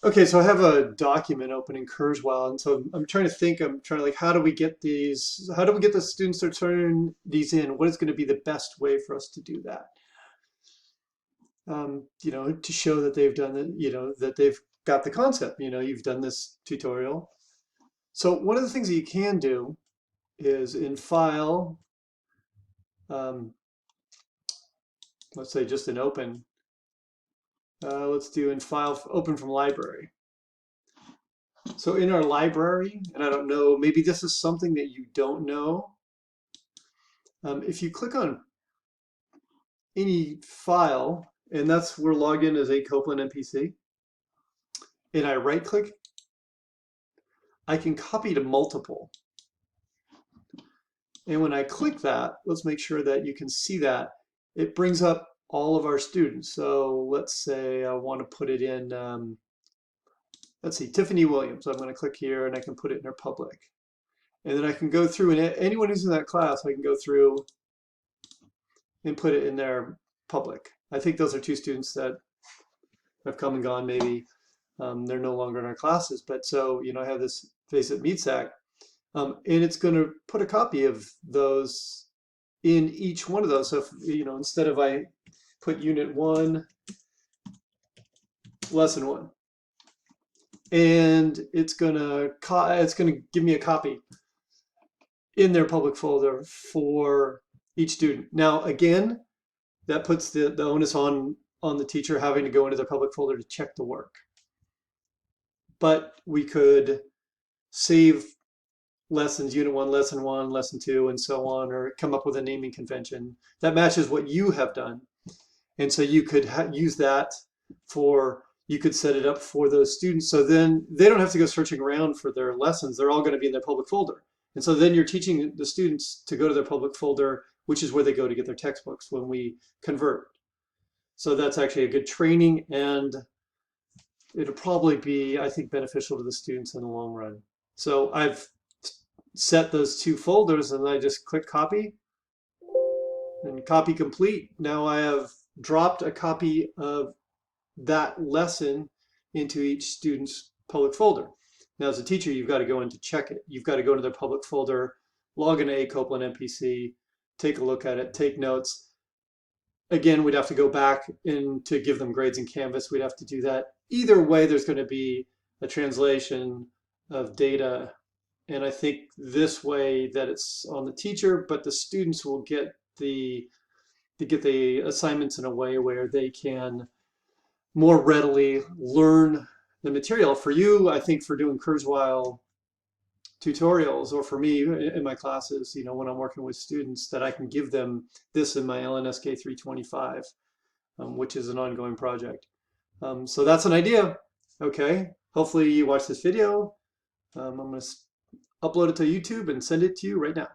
Okay, so I have a document open in Kurzweil, and so I'm trying to think, I'm trying to like, how do we get the students to turn these in? What is going to be the best way for us to do that? To show that they've done it, that they've got the concept, you've done this tutorial. So one of the things that you can do is in File, um, let's say just in Open, let's do in File, Open from Library. So in our library, and I don't know, maybe this is something that you don't know. If you click on any file, and that's we're logged in as a Copland MPC, and I right click, I can copy to multiple. And when I click that, let's make sure that you can see that. It brings up all of our students. So let's say I want to put it in, let's see, Tiffany Williams. I'm going to click here and I can put it in her public. And then I can go through, and anyone who's in that class, I can go through and put it in their public. I think those are two students that have come and gone maybe. They're no longer in our classes, but so, I have this face at MeetSac, and it's going to put a copy of those in each one of those. So, if, instead of I put Unit 1, Lesson 1, and it's going to give me a copy in their public folder for each student. Now, again, that puts the onus on the teacher having to go into their public folder to check the work. But we could save lessons, Unit 1, Lesson 1, Lesson 2, and so on, or come up with a naming convention that matches what you have done. And so you could use that you could set it up for those students. So then they don't have to go searching around for their lessons. They're all going to be in their public folder. And so then you're teaching the students to go to their public folder, which is where they go to get their textbooks when we convert. So that's actually a good training, and it'll probably be, I think, beneficial to the students in the long run. So I've set those two folders and I just click copy and copy complete. Now I have dropped a copy of that lesson into each student's public folder. Now as a teacher, you've got to go in to check it. You've got to go to their public folder, log into a Copland MPC, take a look at it, take notes. Again, we'd have to go back in to give them grades in Canvas. We'd have to do that. Either way, there's going to be a translation of data. And I think this way that it's on the teacher, but the students will get the assignments in a way where they can more readily learn the material. For you, I think for doing Kurzweil tutorials, or for me in my classes, when I'm working with students, that I can give them this in my LNSK 325, which is an ongoing project. So that's an idea. Okay, hopefully you watch this video. I'm going to upload it to YouTube and send it to you right now.